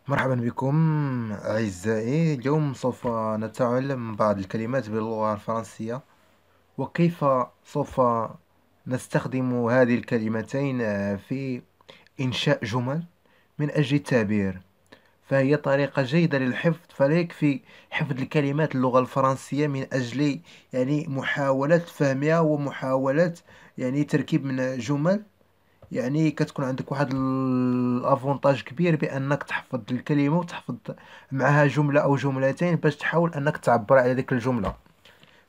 مرحبا بكم أعزائي. اليوم سوف نتعلم بعض الكلمات باللغة الفرنسية، وكيف سوف نستخدم هذه الكلمتين في إنشاء جمل من أجل التعبير. فهي طريقة جيدة للحفظ، فلا يكفي حفظ الكلمات اللغة الفرنسية من أجل محاولة فهمها ومحاولة تركيب من جمل. كتكون عندك واحد الافونتاج كبير بانك تحفظ الكلمه وتحفظ معها جمله او جملتين باش تحاول انك تعبر على ديك الجمله.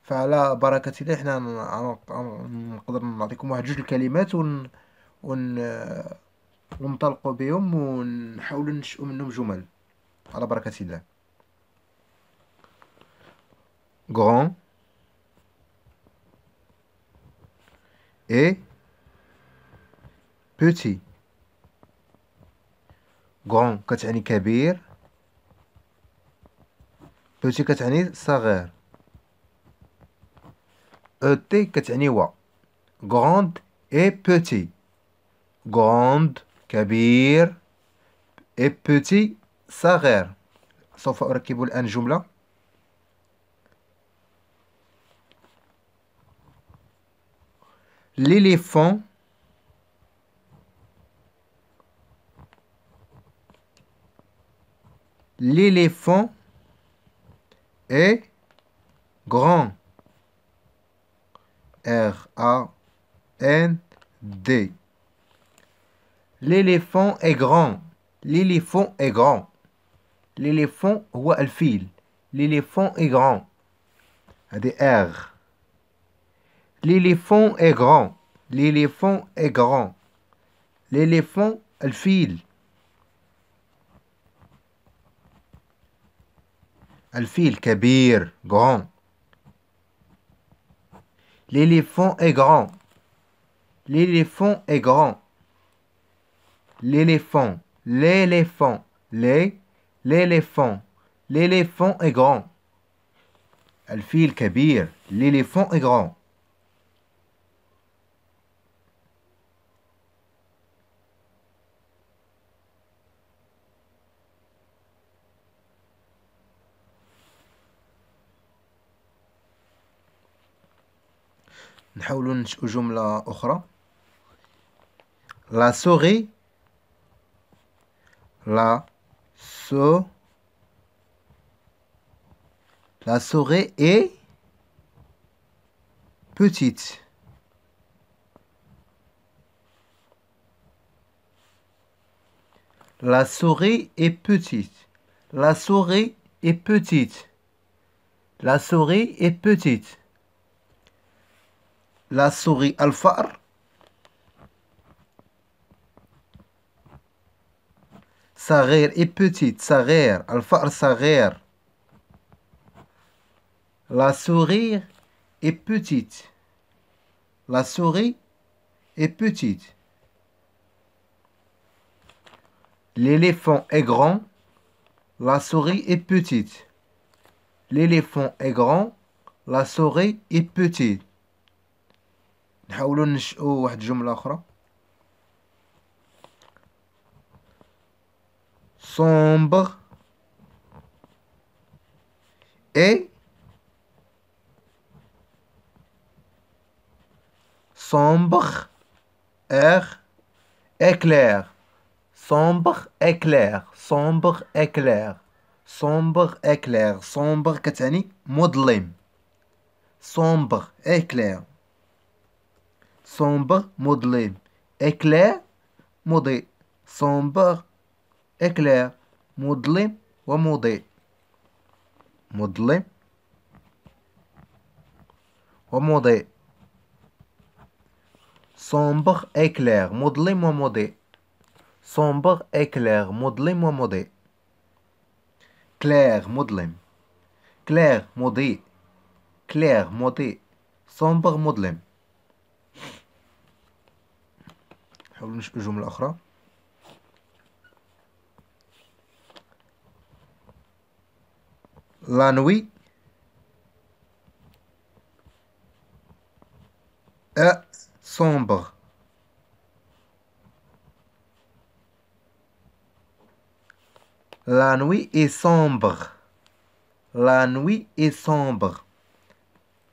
فعلى بركه الله احنا نقدر نعطيكم واحد جوج الكلمات ون... وننطلقوا بهم ونحاولوا ننشئوا منهم جمل على بركه الله. grand et petit. grand كتعني كبير، petit كتعني صغير، et كتعني و. grande et petit. grande كبير et petit صغير. سوف أركب الآن جملة. l'éléphant l'éléphant est grand. R-A-N-D. l'éléphant est grand. l'éléphant est grand. l'éléphant هو الفيل. l'éléphant est grand. هذه R. l'éléphant est grand. l'éléphant est grand. l'éléphant الفيل. الفيل كبير grand. l'éléphant est grand. l'éléphant est grand. l'éléphant l'éléphant l'éléphant l'éléphant est grand. الفيل كبير. l'éléphant est grand. نحاول ننشئ جملة أخرى. la souris la so la souris est petite. la souris est petite. la souris est petite. la souris est petite. la souris الفأر صغير et petite. صغير الفأر صغير. la souris est petite. la souris est petite. l'éléphant est grand. la souris est petite. l'éléphant est grand. la souris est petite. نحاولوا ننشئوا واحد الجملة أخرى. sombre et sombre éclair. sombre éclair. sombre éclair. sombre éclair. sombre كتعني مظلم. sombre éclair. sombre مظلم. éclair مضيء. sombre éclair مظلم ومضيء. مظلم ومضيء. sombre éclair مظلم ومضيء. sombre éclair مظلم ومضيء. clair مظلم. clair مضيء. clair مضيء. sombre مظلم. نحاول نشوف جملة أخرى. la nuit est sombre. La nuit est sombre. La nuit est sombre.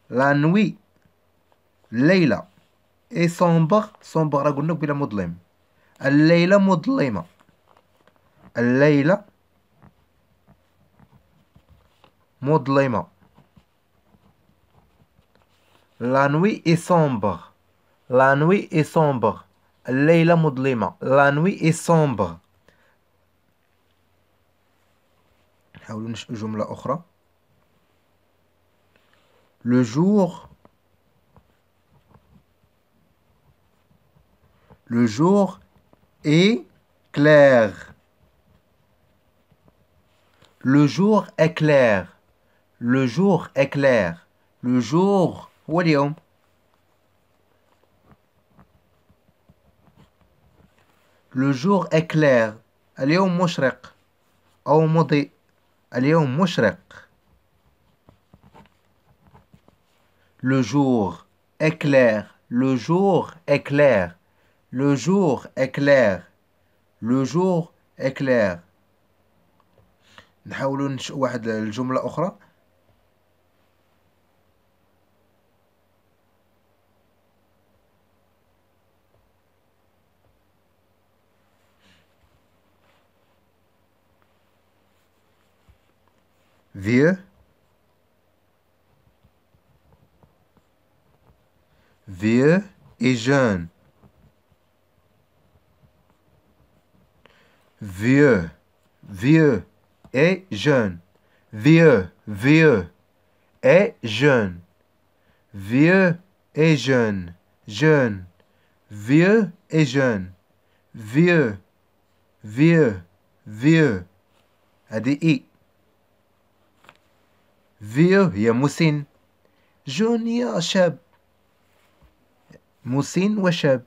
La nuit الليلة est sombre. sombre راه قلنا بلا مظلم. الليلة مظلمة. الليلة مظلمة. La nuit est sombre. La nuit est sombre. الليلة مظلمة. La nuit est sombre. نحاولوا نشوف جملة أخرى. Le jour. Le jour est clair. Le jour est clair. Le jour est clair. Le jour هو اليوم. Le jour est clair. اليوم مشرق أو مضيء. اليوم مشرق. Le jour est clair. Le jour est clair. Le jour est clair. Le jour est clair. نحاولوا نشوف واحد الجملة أخرى. Vieux. Vieux et jeune. Vieux. Vieux et jeune. Vieux. Vieux et jeune. Vieux et jeune. Jeune. Vieux et jeune. Vieux. Vieux. Vieux. هذه إي. vieux هي مسن. jeune يا شاب. مسن وشاب.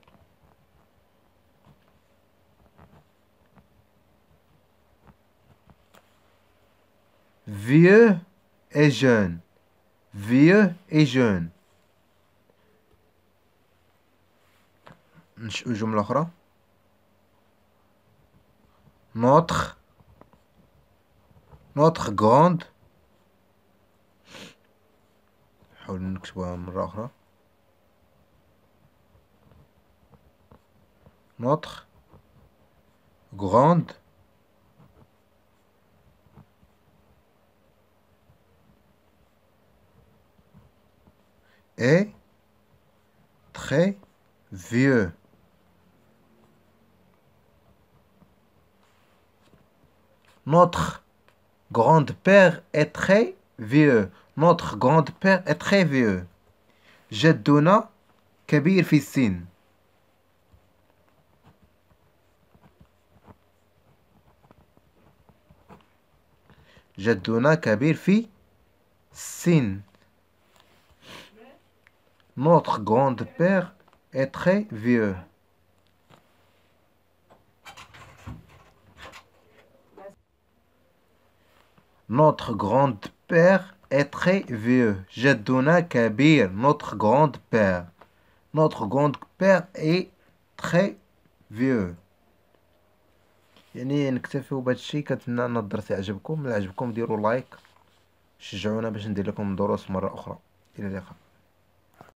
vieux et jeune. vieux et jeune. نشوف جملة أخرى. notre. notre grande. نحاول نكتبها مرة أخرى. notre grande est très vieux. Notre grand-père est très vieux. Notre grand-père est très vieux. جدنا كبير في السن. جدنا كبير في السن. Notre grand-père est très vieux. Notre grand-père est très vieux. جدنا كبير. Notre grand-père. Notre grand-père est très vieux. يعني نكتفيو بهذا الشيء. كنتمنى ان الدرس يعجبكم. الا عجبكم ديروا لايك. شجعونا باش ندير لكم دروس مرة اخرى. الى اللقاء.